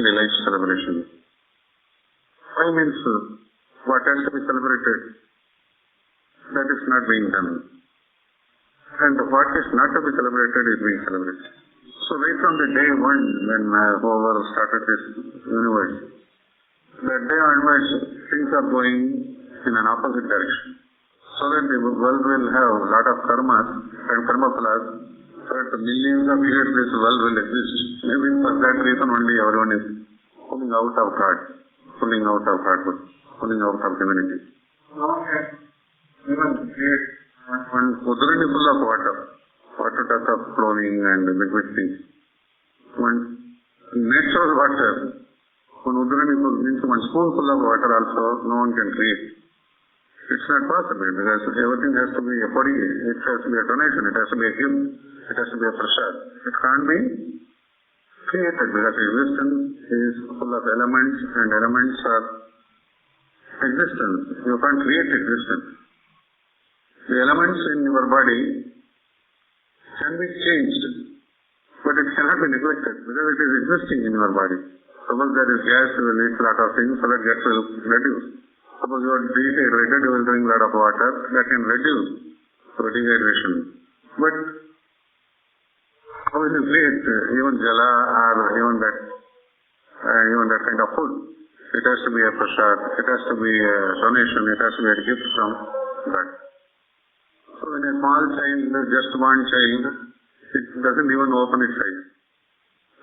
the life celebration. Why means what has to be celebrated, that is not being done. And what is not to be celebrated is being celebrated. So right from the day one, when whoever started this universe, that day onwards, things are going in an opposite direction. So that the world will have a lot of karmas and karma phalas, so that millions of years this world will exist. Maybe for that reason only everyone is pulling out of God, pulling out of hardwood, pulling out of humanity. Even one udurani full of water does of flowing and liquid things. One natural water, one udurani full means one spoonful of water also no one can create. It's not possible because everything has to be a body, it has to be a donation, it has to be a gift, it has to be a prasad. It can't be created because existence is full of elements and elements are existence. You can't create existence. The elements in your body can be changed, but it cannot be neglected because it is existing in your body. Suppose there is gas, you will eat a lot of things, so that gas will reduce. Suppose you are dehydrated, you will drink a lot of water, that can reduce dehydration. But how will you create even jala or even that kind of food? It has to be a prasad, it has to be a donation, it has to be a gift from God. So when a small child, just one child, it doesn't even open its eyes.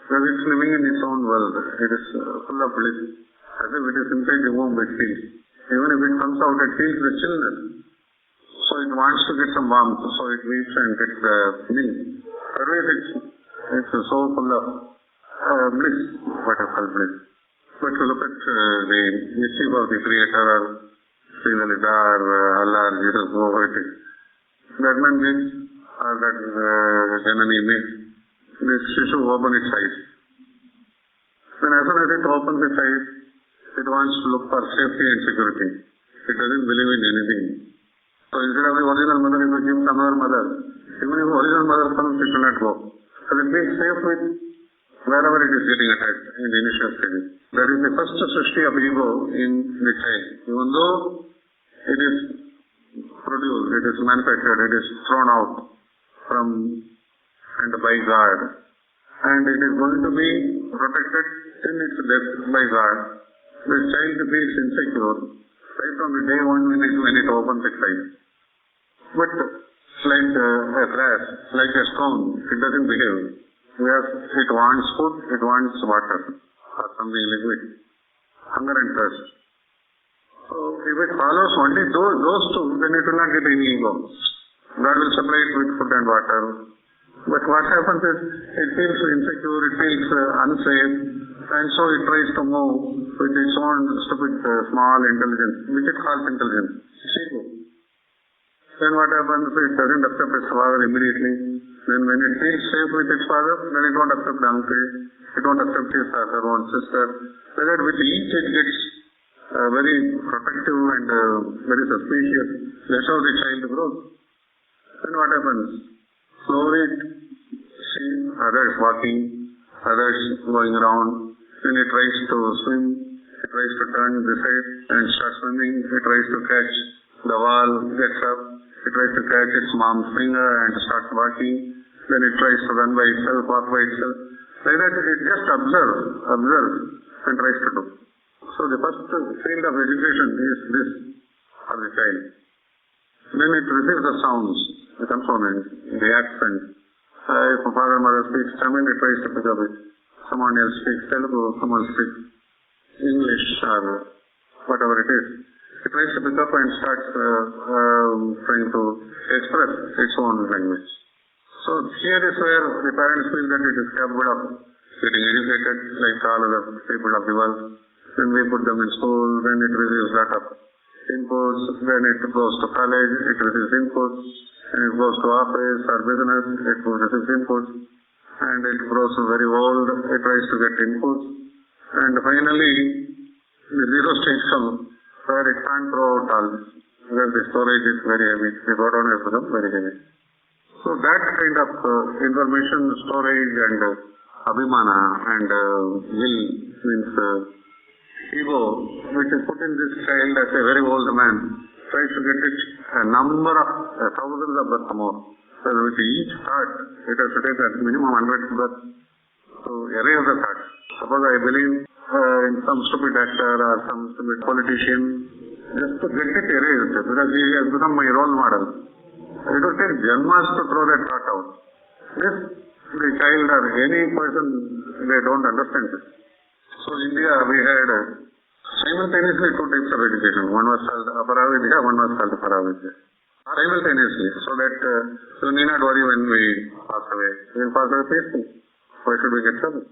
Because it's living in its own world. It is full of bliss. As if it is inside the womb, it feels. Even if it comes out, it feels the chillness. So it wants to get some warmth, so it weeps and gets the milk. Otherwise it's so full of bliss, what I call bliss. But to look at the mischief of the Creator or Sri Lalita or Allah or Jesus, whoever it is, that man means, or that Janani means, this Shishu open its eyes. Then as soon as it opens its eyes, it wants to look for safety and security. It doesn't believe in anything. So instead of the original mother, it will give some other mother. Even if the original mother comes, it will not go. So it being safe with wherever it is getting attacked in the initial stage. That is the first srishti of ego in the child. Even though it is produced, it is manufactured, it is thrown out from and by God. And it is going to be protected till its death by God. The child feels insecure right from the day one when it opens its eyes. But like a grass, like a stone, it doesn't behave. Whereas it wants food, it wants water or something liquid, hunger and thirst. So if it follows only those two, then it will not get any ego. God will supply it with food and water. But what happens is, it feels insecure, it feels unsafe, and so it tries to move with its own stupid small intelligence, which it calls intelligence. Ego. Then what happens, it doesn't accept its father immediately. Then when it feels safe with its father, then it won't accept the uncle, it won't accept his her own sister. So that with each it gets very protective and very suspicious. That's how the child grows. Then what happens? Slowly it sees others walking, others going around. Then it tries to swim, it tries to turn this side and start swimming. It tries to catch the wall, gets up. It tries to catch its mom's finger and starts walking. Then it tries to run by itself, walk by itself. Like that it just observes and tries to do. So the first field of education is this for the child. Then it receives the sounds, the consonants, the accent. If a father or mother speaks Tamil, it tries to pick up it. Someone else speaks Telugu, someone speaks English or whatever it is. It tries to pick up and starts trying to express its own language. So here is where the parents feel that it is capable of getting educated like all other people of the world. Then we put them in school, then it receives a lot of inputs, then it goes to college, it receives inputs, and it goes to office or business, it receives inputs, and it grows very old, it tries to get inputs, and finally the zero stage comes where it can't throw out all this, because the storage is very heavy, the godown has become very heavy. So that kind of information storage and abhimana and will means ego, which is put in this child as a very old man, tries to get it a number of thousands of births more. So with each thought, it has to take at minimum 100 births to erase the thought. Suppose I believe in some stupid actor or some stupid politician, just to get it erased, because he has become my role model. It will take janmas to throw that thought out. This, the child or any person, they don't understand this. So in India, we had simultaneously two types of education. One was called Aparavidya, one was called Paravidya. Simultaneously, so that you need not worry when we pass away. We will pass away peacefully. Why should we get trouble?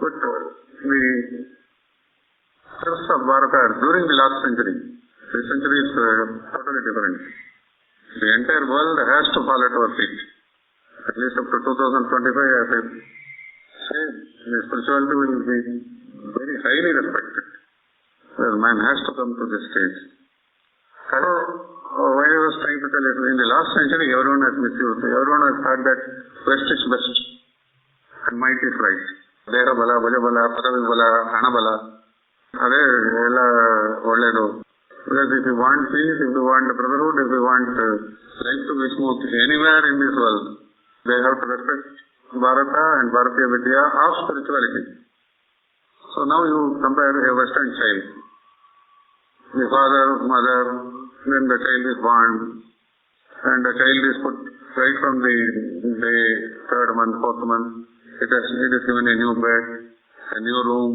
But the curse of Bharata during the last century, this century is totally different. The entire world has to fall at our feet. At least up to 2025, as I say, the spirituality will be very highly respected. Well, man has to come to this stage. So, why I was trying to tell you, in the last century, everyone has misused. Everyone has thought that West is best and might is right. Deha bala, bhaja bala, padavi bala, hana bala. Ade ella olledu. Because if you want peace, if you want brotherhood, if you want life to be smooth anywhere in this world, they have to respect Bharata and Bharatiya Vidya of spirituality. So now you compare a Western child. The father, mother, then the child is born, and the child is put right from the third month, fourth month. It is given a new bed, a new room,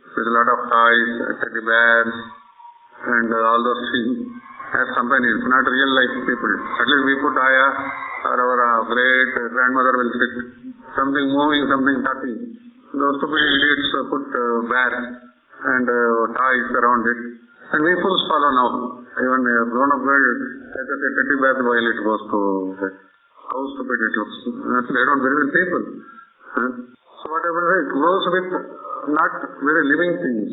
with a lot of toys, teddy bears, and all those things as companions, not real life people. At least we put Aya or our great grandmother will sit, something moving, something talking. Those stupid idiots put bears and toys around it. And we fools follow now. Even a grown-up girl takes a teddy bear while it goes to bed. How stupid it looks. They don't believe in people. So what happens is, it grows with not very living things.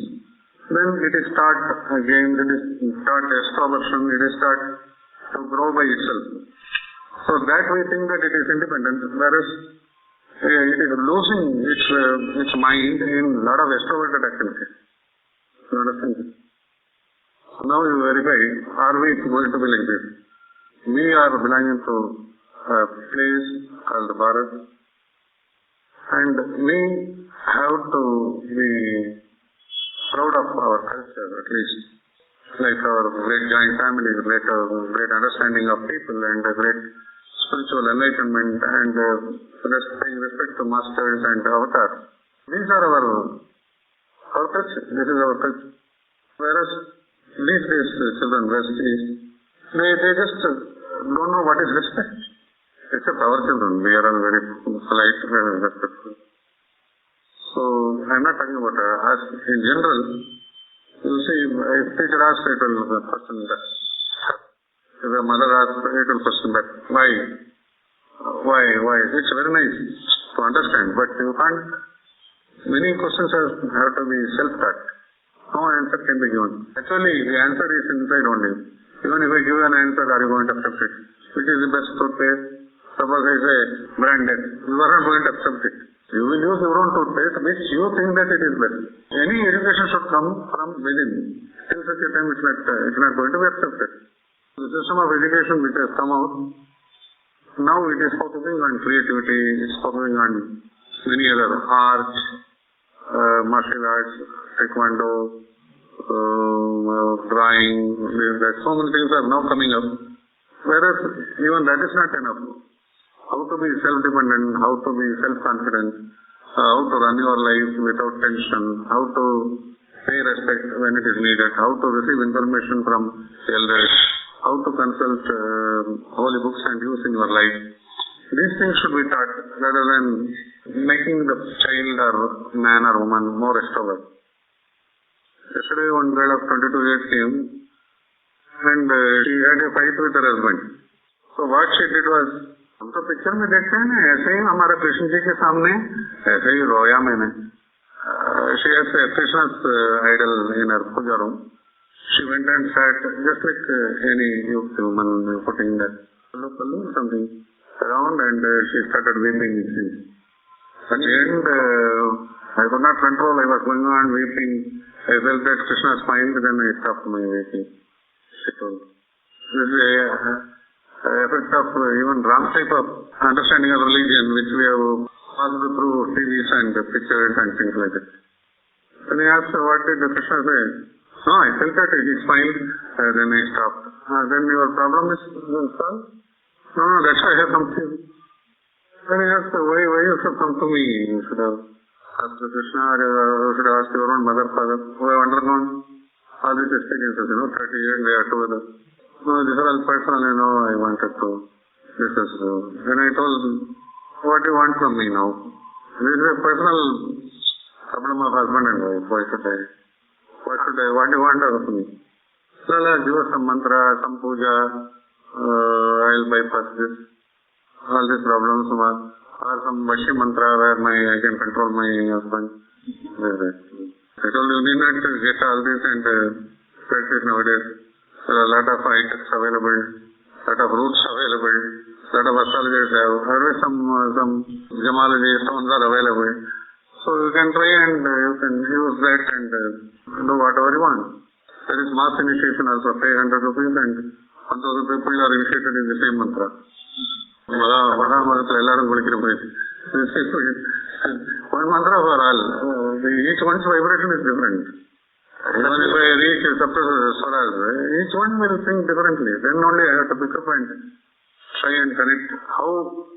Then it is start again, it is start extroversion, it is start to grow by itself. So that we think that it is independent, whereas it is losing its mind in a lot of extroverted activities. You understand? Now you verify, are we going to be like this? We are belonging to a place called Bharat, and we have to be proud of our culture, at least, like our great joint family, great understanding of people, and a great spiritual enlightenment, and paying respect to masters and avatars. These are our culture. This is our culture. Whereas these days, children, West East, they just don't know what is respect. Except our children, we are all very polite and respectful. So, I'm not talking about us. In general, you see, if teacher asks, it will question that. If a mother asks, it will question that. Why? It's very nice to understand, but you can't. Many questions have to be self-taught. No answer can be given. Actually, the answer is inside only. Even if I give an answer, are you going to accept it? Which is the best toothpaste? Suppose I say branded, you are not going to accept it. You will use your own toothpaste which you think that it is best. Any education should come from within. Till such a time it's not going to be accepted. The system of education which has come out, now it is focusing on creativity, it's focusing on many other arts, martial arts, taekwondo, drawing, so many things are now coming up. Whereas even that is not enough. How to be self-dependent, how to be self-confident, how to run your life without tension, how to pay respect when it is needed, how to receive information from elders, how to consult holy books and use in your life. These things should be taught rather than making the child or man or woman more extrovert. Yesterday one girl of 22 years came and she had a fight with her husband. So what she did was, हम तो picture में देखते हैं ना, ऐसे ही हमारे कृष्ण जी के सामने ऐसे ही रोया मैंने. She has a Krishna's idol in her puja room. She went and sat just like any youth woman putting that pallu something around, and she started weeping. At the end, I could not control, I was going on weeping. I felt that Krishna smiled, then I stopped my weeping. She told. This is a effect of even wrong type of understanding of religion, which we have passed through TVs and pictures and things like that. When I asked, what did Krishna say? No, I felt that he smiled, then I stopped. Then your problem is solved? No, that's why I have come to you. Then I asked, why you should come to me? You should have asked Krishna, or you should have asked your own mother, father, who have undergone all these experiences, 30 years they are together. No, these are all personal, I wanted to discuss. Then I told, what do you want from me now? This is a personal problem of husband and wife. What do you want of me? Give us some mantra, some puja, I'll bypass this, all these problems, or some Vashi mantra where I can control my husband. I told you need not get all this and practice nowadays. There are a lot of items available, lot of roots available, lot of astrologers have, always some gemology stones are available. So you can try and you can use that and do whatever you want. There is mass initiation also, pay 100 rupees and 1,000 people are initiated in the same mantra. One mantra for all. Each one's vibration is different. Even if I reach Saptaswaras, each one will think differently. Then only I have to pick up and try and connect how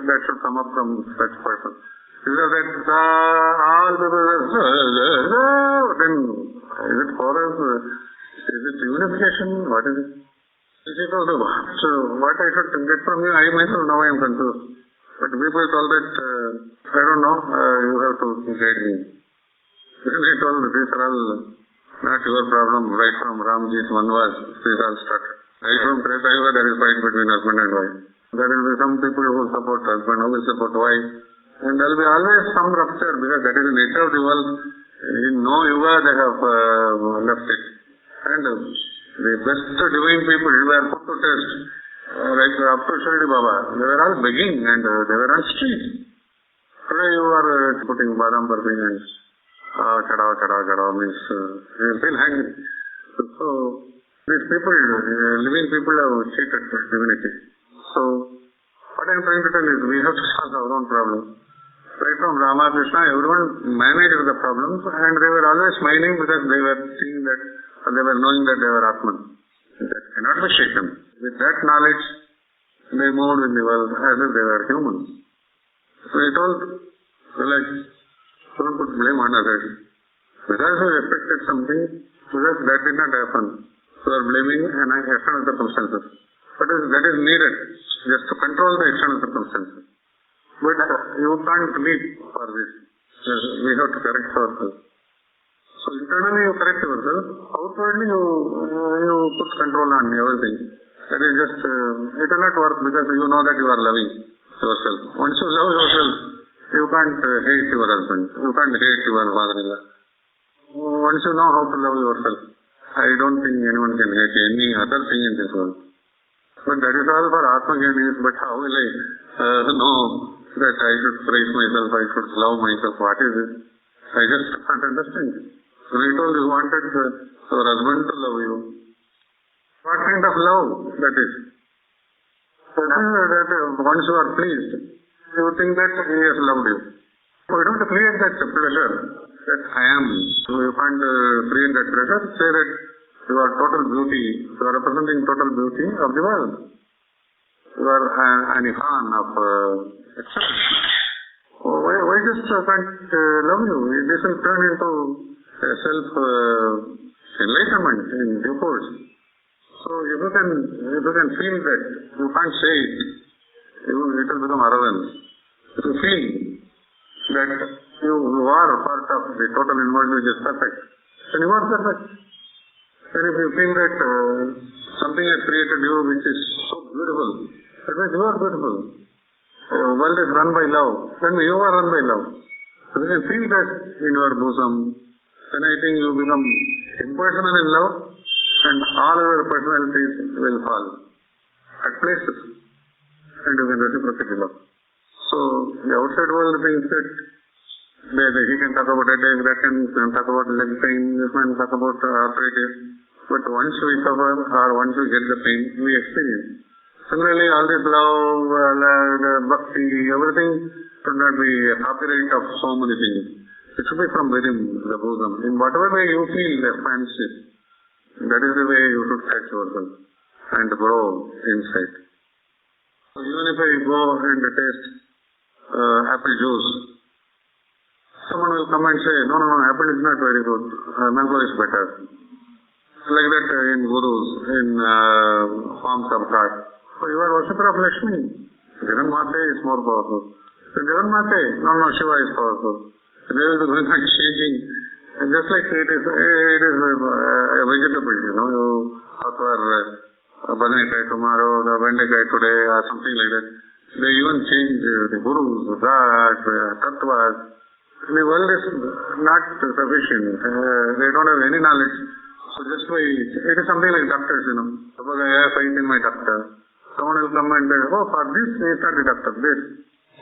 that should come up from such person. Because that all people then is it chorus? Is it unification? What is it? So what I should get from you, I myself now I am confused. But people told that, I don't know, you have to guide me. Then I told these are all not your problem, right from Ramji's Vanvas, these all started. Right from Treta Yuga there is fight between husband and wife. There will be some people who support husband, who will support wife. And there will be always some rupture because that is the nature of the world. In no yuga they have left it. And the best divine people were put to test. Like up to Shirdi Baba, they were all begging and they were on street. Today you are putting badam burfi and chada means you feel hungry. So these people, living people have cheated divinity. So what I am trying to tell is we have to solve our own problems. Right from Rama, Krishna, everyone managed the problems and they were always smiling because they were seeing that, they were knowing that they were Atman. That cannot be shaken. With that knowledge, they moved in the world as if they were humans. So he told, don't put blame on others. Because you expected something, because that did not happen. You are blaming an external circumstances. But that is needed, just to control the external circumstances. But you can't lead for this. We have to correct ourselves. So internally you correct yourself, outwardly you put control on everything. That is just, it will not work because you know that you are loving yourself. Once you love yourself, you can't hate your husband, you can't hate your father-in-law. Once you know how to love yourself, I don't think anyone can hate any other thing in this world. But that is all for Atma-Jnanis, but how will I know that I should praise myself, I should love myself, what is it? I just can't understand. When I told you wanted your husband to love you, what kind of love that is? That once you are pleased, you think that he has loved you. So you don't create that pleasure that I am. So you can't create that pleasure. Say that you are total beauty, you are representing total beauty of the world. You are an Ihan of excellence. Why just can't love you? This will turn into self-enlightenment in due course. So if you can feel that, you can't say it, it will become arrogance. If you feel that you are part of the total universe which is perfect, then you are perfect. And if you feel that something has created you which is so beautiful, that means you are beautiful. The world is run by love, then you are run by love. So you can feel that in your bosom, then I think you become impersonal in love, and all your personalities will fall at places, and you can reciprocate love. So the outside world thinks that He can talk about headache, that can talk about leg pain, this man talk about arthritis. But once we suffer or once we get the pain, we experience. Similarly, all this love, bhakti, everything should not be a copyright of so many things. It should be from within the bosom. In whatever way you feel the friendship, that is the way you should touch yourself and grow inside. So even if I go and taste apple juice, someone will come and say, no, apple is not very good, mango is better. Like that in gurus, in forms of God. So you are worshipper of Lakshmi. Jaganmate is more powerful. So Jaganmate, no, Shiva is powerful. They will be going on changing. Just like it is a vegetable, you offer Banakai tomorrow, the Vendakai today, or something like that. They even change the gurus, the gods, tattvas. The world is not sufficient. They don't have any knowledge. So just by, it is something like doctors, Suppose I have faith in my doctor. Someone will come and say, oh, for this, he is not the doctor, this.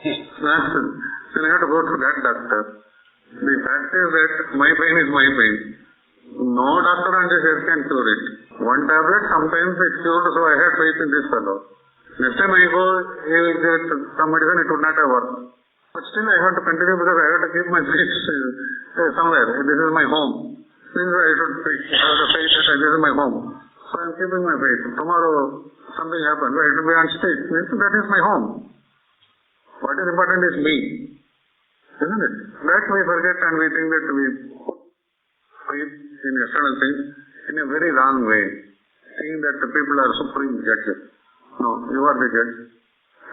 Then I have to go to that doctor. The fact is that my pain is my pain. No doctor on this earth can cure it. One tablet, sometimes it's cured, so I have faith in this fellow. Next time I go, he will get some medicine, it would not have worked. But still I have to continue because I have to keep my faith somewhere. This is my home. Means I should have the faith that this is my home. So I am keeping my faith. Tomorrow something happens, I should be on stage. Means that is my home. What is important is me. Isn't it? That we forget and we think that we put faith in external things in a very wrong way. Thinking that the people are supreme judges. No, you are the judge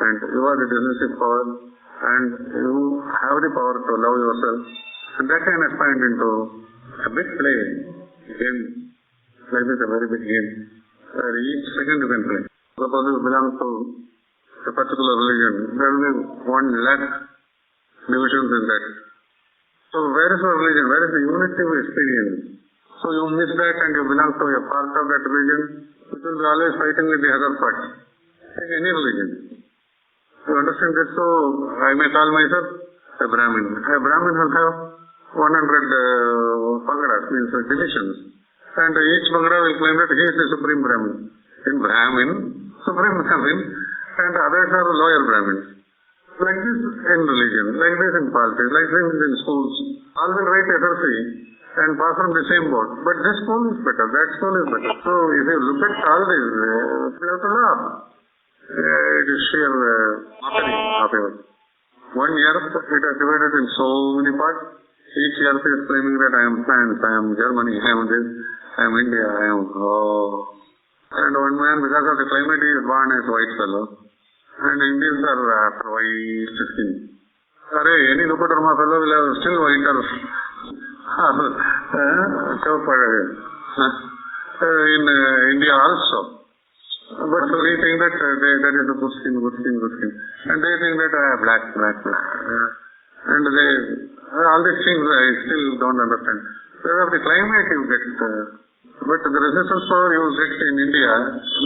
and you are the decisive power and you have the power to love yourself. And that can expand into a big play game. Life is a very big game. Each second you can play. Suppose you belong to a particular religion, there will be 1 lakh divisions in that. So where is your religion? Where is the unity of experience? So you miss that and you belong to a part of that religion, which will be always fighting with the other part. Take any religion. You understand this? So I may call myself a Brahmin. A Brahmin will have 100 pagadas, means divisions. And each pagada will claim that he is the supreme Brahmin. In Brahmin, supreme Brahmin, and others are lower Brahmins. Like this in religion, like this in politics, like this in schools. All will write SRC and pass from the same board. But this school is better, that school is better. So if you look at all this, you have to laugh. It is sheer mockery of yours. 1 year, it is divided in so many parts. Each year is claiming that I am France, I am Germany, I am this, I am India, I am And one man, because of the climate, he is born as white fellow. And Indians are after white skin. Any Lupatarma fellow will have still whiter in India also. But so we think that there is a good skin. And they think that black. And they, all these things I still don't understand. Because of the climate you get, but the resistance power you get in India,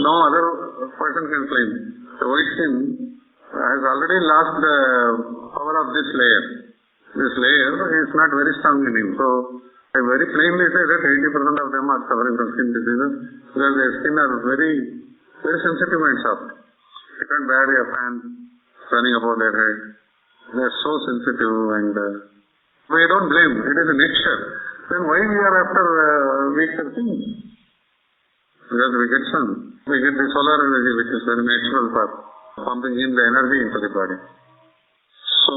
no other person can claim. The white skin has already lost the power of this layer. This layer is not very strong in him. So I very plainly say that 80% of them are suffering from skin diseases because their skin are very, very sensitive and soft. They can't bear a fan running above their head. They are so sensitive and we don't blame. It is a nature. Then why we are after weaker things? Because we get sun. We get the solar energy which is very natural for pumping in the energy into the body. So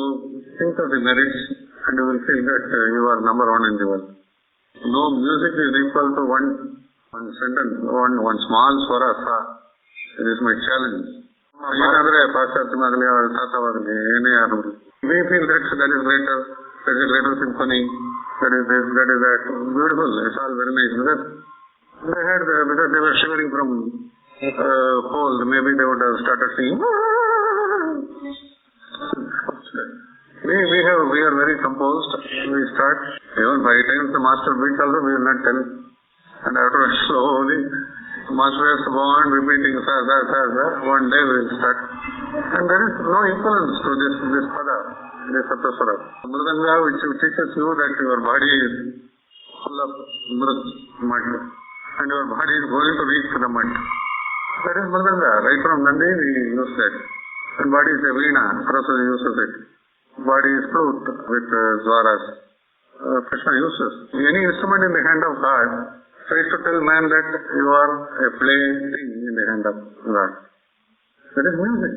think of the merits and you will feel that you are number 1 in the world. No music is equal to one sentence, one small swara sa. It is my challenge. We feel that is greater, that is a greater symphony, that is this, that is that. Beautiful, it's all very nice. Because they were shivering from cold, maybe they would have started singing. We are very composed. We start. Even 5 times the master beats also we will not tell. And after slowly, master has to go on repeating sir. One day we will start. And there is no equivalence to this pada. the Saptaswara. Mridanga, which teaches you that your body is full of mud, and your body is going to reach the mud. That is Mridanga. Right from Nandi we use that. And body is a veena, Saraswati uses it. Body is flute with Zwaras. Krishna uses. Any instrument in the hand of God tries to tell man that you are a plaything in the hand of God. That is music.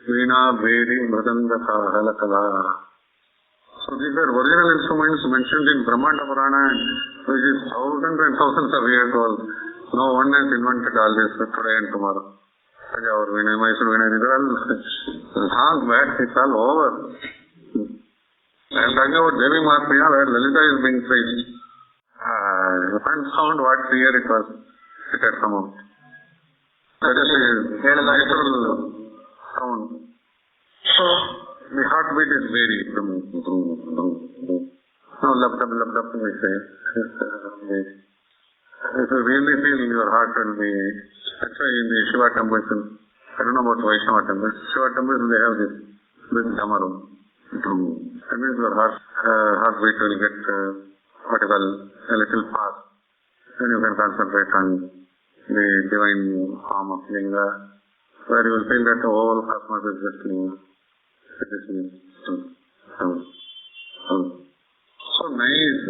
Veena, Vedi, Mridanga, Halakala. So these are original instruments mentioned in Brahmanda Purana, which is thousands and thousands of years old. No one has invented all this today and tomorrow. Our Veena, Mysore Veena, these are all long back, it's all over. I am talking about Devi Mahatmya, where Lalita is being praised. You can't sound what year it was. It had come out. That is a natural sound. So, the heartbeat is very no, lap, we say. If you really feel your heart will be, that's why in the Shiva temples, I don't know about Vaishnava temples, Shiva temples they have this big damarum. That means your heartbeat will get what you call a little fast. Then you can concentrate on the divine form of Linga, where you will feel that the whole cosmos is just Linga. It is so nice.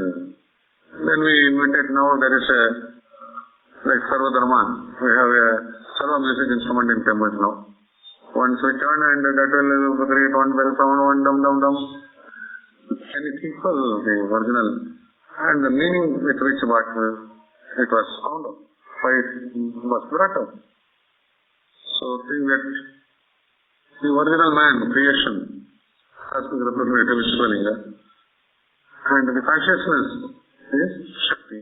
Then we invented now there is a like Sarva Dharma. We have a Sarva music instrument in temples now. One switch on and that will create one bell sound, one dum dum dum. And it equals the original. And the meaning with which it was found, why it was brought up. So think that the original man, creation, cosmic representative is Shivalinga. And the consciousness is Shakti.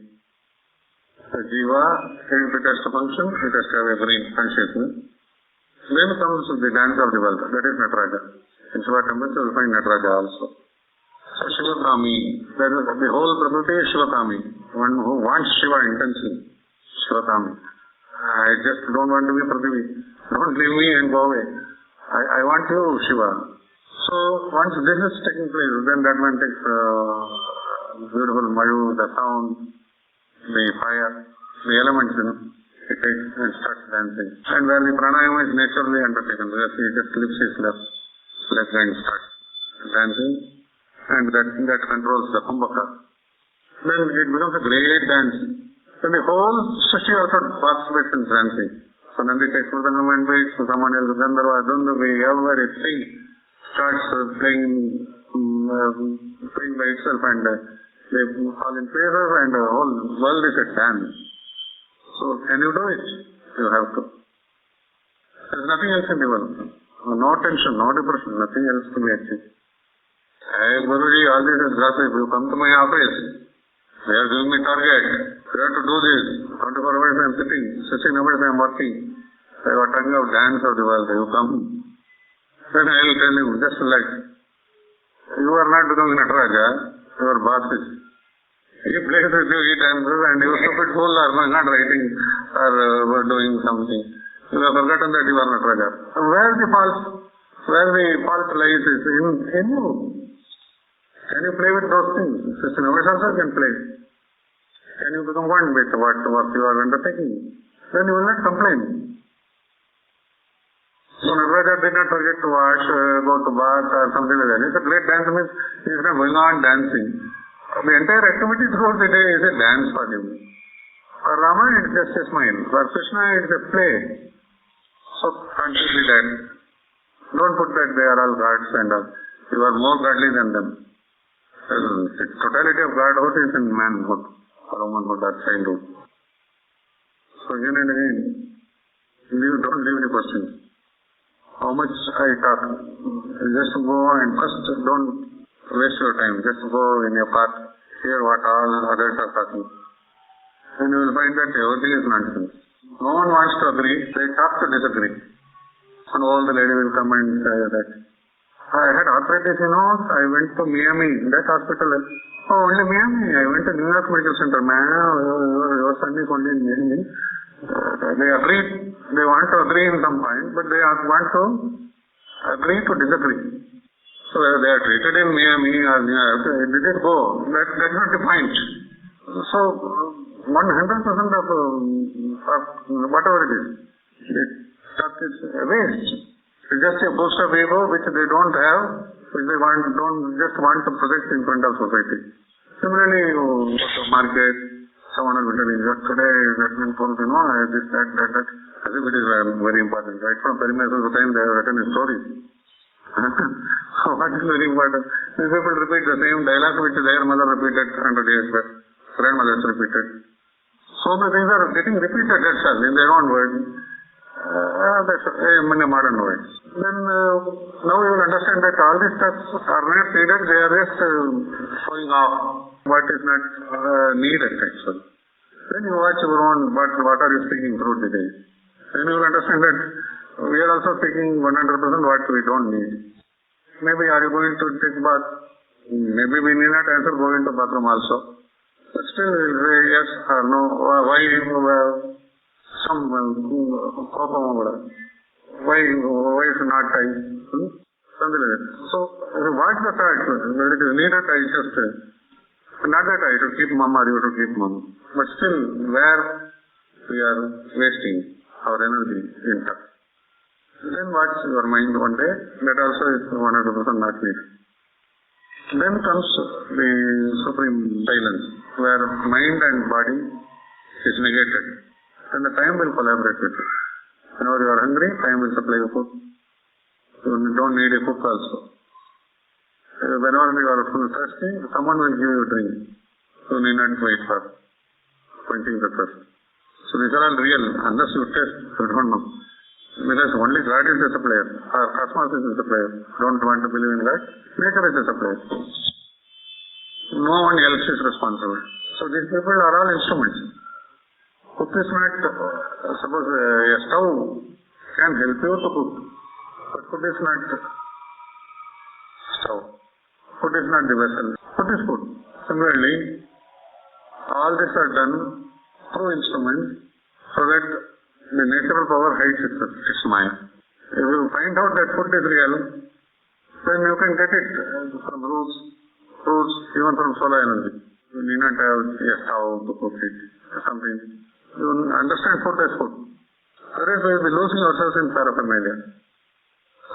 The Jiva, if it has to function, it has to have a brain consciousness. Then comes the dance of the world, that is Nataraja. In Shiva temples you will find Nataraja also. So Shivakami, the whole Prakriti is Shivakami. One who wants Shiva intensely. Shivakami. I just don't want to be Prathivi. Don't leave me and go away. I want you, Shiva. So once this is taking place, then that man takes beautiful Mayu, the sound, the fire, the elements, it takes and starts dancing. And where the pranayama is naturally undertaken, because he just lifts his left leg and starts dancing, and that controls the kumbhaka. Then it becomes a great dance. Then the whole Srishti also participates in dancing. So Nandi takes Mridangam and beats, someone else, Gandharva, Dundubi, everything starts playing by itself, and they fall in places, and the whole world is a dance. So can you do it? You have to. There is nothing else in the world. No tension, no depression, nothing else to be achieved. Hey Guruji, all this is gossip. You come to my office. They are giving me target. You have to do this. 24 hours I am sitting. 16 hours I am working. They were talking of dance of the world. You come. Then I will tell you, just like, you are not becoming Nataraja, your boss is. He plays with you, he dances, and you stupid fool are not writing or doing something. You have forgotten that you are Nataraja. Where the fault lies is in you. Can you play with those things? 16 hours also can play. Can you become one with what you are undertaking? Then you will not complain. So Nataraja did not forget to wash, go to bath or something like that. It's a great dance, means he is not going on dancing. The entire activity throughout the day is a dance for him. For Rama it is just a smile. For Krishna it is a play. So consciously that. Don't put that they are all gods and all. You are more godly than them. The totality of godhood is in manhood, or womanhood, or childhood. So again and again, don't leave the question. How much I talk? Just go and first don't waste your time. Just go in your path, hear what all others are talking. And you will find that everything is nonsense. No one wants to agree, they talk to disagree. And all the lady will come and say that, I had arthritis, I went to Miami, that hospital. Oh, only Miami? I went to New York Medical Center. Man, your son is only in Miami. They agreed, they want to agree in some point, but they want to agree to disagree. So So whether they are treated in Miami or did it go? That's not the point. So 100% of whatever it is, that is a waste. It's just a boost of ego which they don't have, which they don't just want to project in front of society. Similarly, you go to market, someone will be telling you, today that will pull, this, that. As if it is very important. Right from Perimeter's time, they have written a story. What is very important? These people repeat the same dialogue which their mother repeated 100 years back, grandmothers repeated. So many things are getting repeated, that's all, in their own words. That's in a modern way. Then now you will understand that all these steps are not needed, they are just showing off what is not needed actually. Then you watch your own, what are you speaking through the day. Then you will understand that we are also speaking 100% what we don't need. Maybe are you going to take bath? Maybe we need not answer going to bathroom also. But still we will say yes or no. Why some why should not I? Something like that. So what the thought? Whether it is needed, I just not that I should keep mum or you should keep mum. But still where we are wasting our energy in touch. Then watch your mind one day, that also is 100% not needed. Then comes the supreme silence, where mind and body is negated. Then the time will collaborate with you. Whenever you are hungry, time will supply you food. You don't need a cook also. Whenever you are thirsty, someone will give you drink. You need not wait for quenching the thirst. So these are all real, unless you test, you don't know. Because only God is the supplier, or cosmos is the supplier. Don't want to believe in God. Nature is the supplier. No one else is responsible. So these people are all instruments. Cook is not, suppose a stove can help you to cook, but food is not stove. Food is not the vessel. Food is food. Similarly, all these are done through instruments so that the natural power hides its mind. If you find out that food is real, then you can get it from roots, even from solar energy. You need not have a stove to cook it or something. You understand food as food. Otherwise we will be losing ourselves in paraphernalia.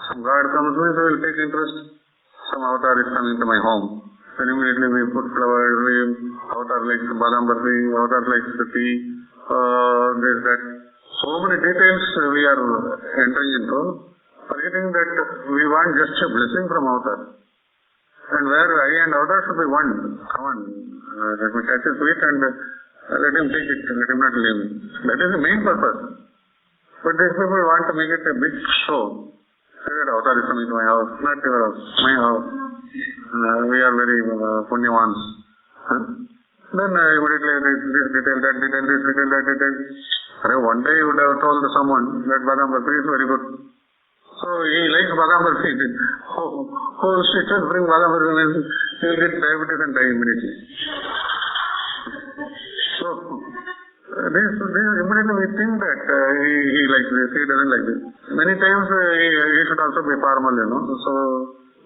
Some God comes, means we will take interest. Some avatar is coming to my home. Then immediately we put flowers, avatar likes badam barfi, avatar likes the tea, this, that. So many details we are entering into, forgetting that we want just a blessing from avatar. And where I and avatar should be one. Come on, let me catch his feet and let him take it, let him not leave me. That is the main purpose. But these people want to make it a big show. Say that avatar is coming to my house, not your house, my house. We are very punyavans. Then immediately this detail, that detail, this detail, that detail. One day you would have told someone that badam barfi is very good. So he likes badam barfi. Whole street will bring badam barfi means he will get diabetes and die immediately. So immediately we think that he likes this, he doesn't like this. Many times he should also be formal, So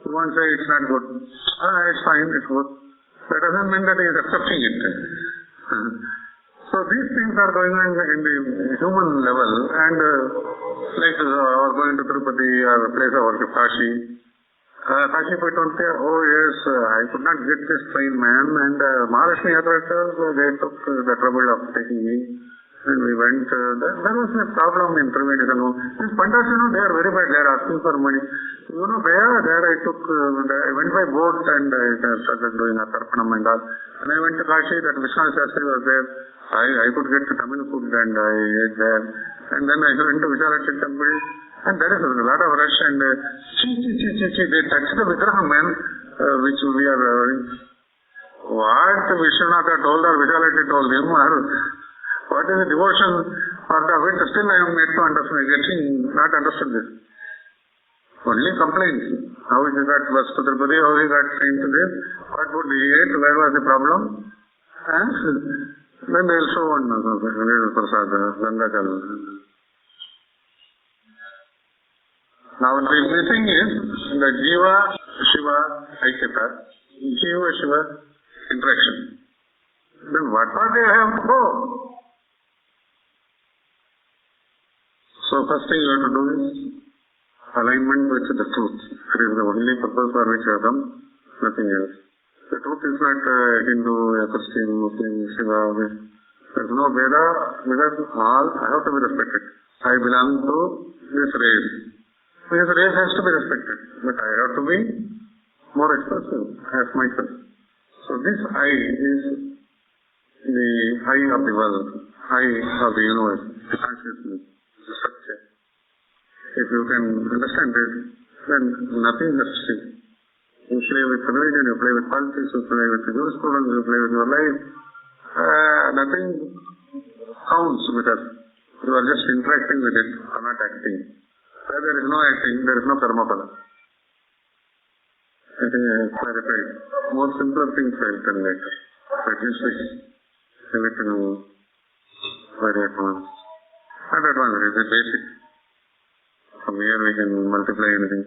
he won't say it's not good. It's fine, it's good. That doesn't mean that he is accepting it. So these things are going on in the human level, and like our going to Tirupati or place of worship, Kashi. Kashi Paitonte, yes, I could not get this train, man, and Maharashtra Yatrakars, they took the trouble of taking me, and we went. There was a problem in Triveni. These Pandas, they are very bad, they are asking for money. There I took, I went by boat and I started doing a Tarpanam and all. And I went to Kashi, that Vishwanath Shastri was there. I could get Tamil food and I ate there. And then I went to Vishalakshi temple, and there is a lot of rush and they touched the Vigraham, man, which we are what Vishwanath told or Vishalakshi told him, or what is the devotion part of it, still I am yet to understand, not understood this. Only complaints. How he got bus to Tirupati, how he got train to this, what would he eat, where was the problem, and then they will show one Prasad, Gangakal. Now the missing is the Jiva, Shiva, Aikata, Jiva, Shiva, interaction. Then what are they have to go? So first thing you have to do is alignment with the truth. It is the only purpose for which you have come, nothing else. The truth is not Hindu, Christian, Muslim, Shiva. There is no Veda, because all have to be respected. I belong to this race. This race has to be respected, but I have to be more expressive as myself. So this I is the eye of the world, eye of the universe, the consciousness, the structure. If you can understand it, then nothing has to see. You play with religion, you play with politics, you play with jurisprudence, you play with your life. Nothing counts with us. You are just interacting with it, you are not acting. Where there is no acting, there is no karma phala. I think I have clarified. More simpler things I will tell later. But this is a little very advanced. Not advanced, it is basic. From here we can multiply anything.